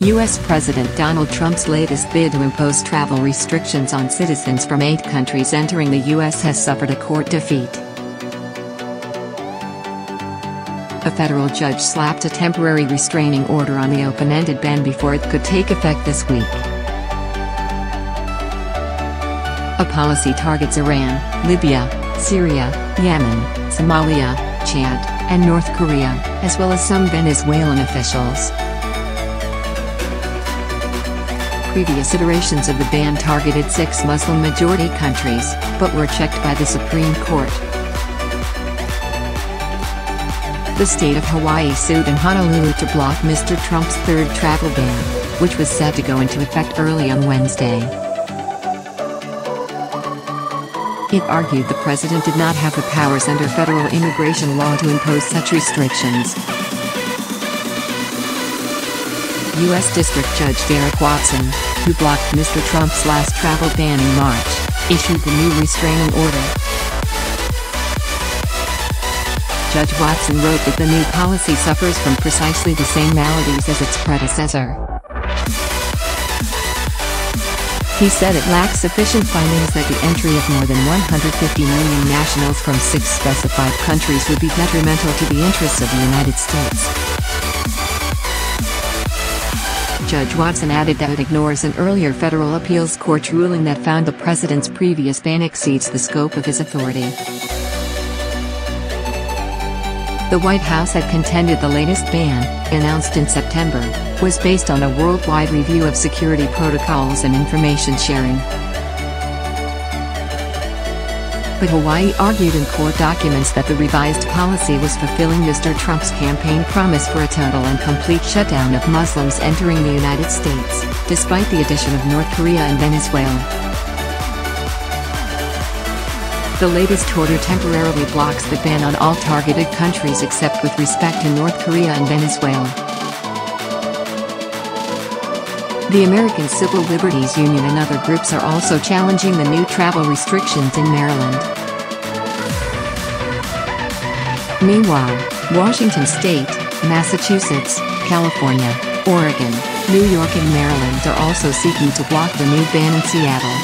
U.S. President Donald Trump's latest bid to impose travel restrictions on citizens from 8 countries entering the U.S. has suffered a court defeat. A federal judge slapped a temporary restraining order on the open-ended ban before it could take effect this week. A policy targets Iran, Libya, Syria, Yemen, Somalia, Chad, and North Korea, as well as some Venezuelan officials. Previous iterations of the ban targeted 6 Muslim-majority countries, but were checked by the Supreme Court. The state of Hawaii sued in Honolulu to block Mr. Trump's third travel ban, which was set to go into effect early on Wednesday. It argued the president did not have the powers under federal immigration law to impose such restrictions. U.S. District Judge Derek Watson, who blocked Mr. Trump's last travel ban in March, issued the new restraining order. Judge Watson wrote that the new policy suffers from precisely the same maladies as its predecessor. He said it lacks sufficient findings that the entry of more than 150 million nationals from 6 specified countries would be detrimental to the interests of the United States. Judge Watson added that it ignores an earlier federal appeals court ruling that found the president's previous ban exceeds the scope of his authority. The White House had contended the latest ban, announced in September, was based on a worldwide review of security protocols and information sharing. But Hawaii argued in court documents that the revised policy was fulfilling Mr. Trump's campaign promise for a total and complete shutdown of Muslims entering the United States, despite the addition of North Korea and Venezuela. The latest order temporarily blocks the ban on all targeted countries except with respect to North Korea and Venezuela. The American Civil Liberties Union and other groups are also challenging the new travel restrictions in Maryland. Meanwhile, Washington State, Massachusetts, California, Oregon, New York and Maryland are also seeking to block the new ban in Seattle.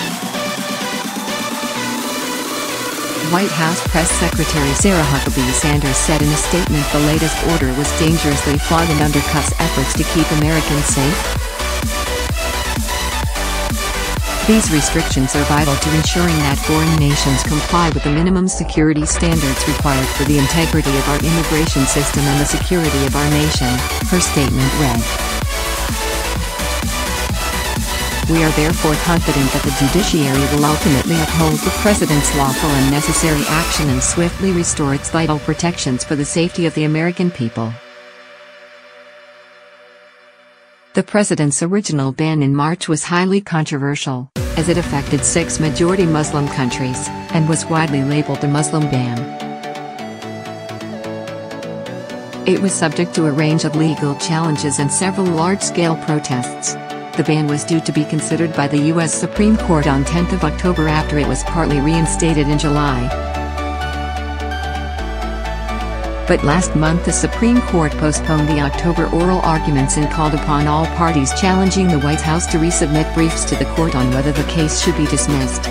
White House Press Secretary Sarah Huckabee Sanders said in a statement the latest order was dangerously flawed and undercuts efforts to keep Americans safe. These restrictions are vital to ensuring that foreign nations comply with the minimum security standards required for the integrity of our immigration system and the security of our nation, her statement read. We are therefore confident that the judiciary will ultimately uphold the president's lawful and necessary action and swiftly restore its vital protections for the safety of the American people. The president's original ban in March was highly controversial, as it affected 6 majority Muslim countries, and was widely labeled a Muslim ban. It was subject to a range of legal challenges and several large-scale protests. The ban was due to be considered by the U.S. Supreme Court on 10 October after it was partly reinstated in July. But last month the Supreme Court postponed the October oral arguments and called upon all parties challenging the White House to resubmit briefs to the court on whether the case should be dismissed.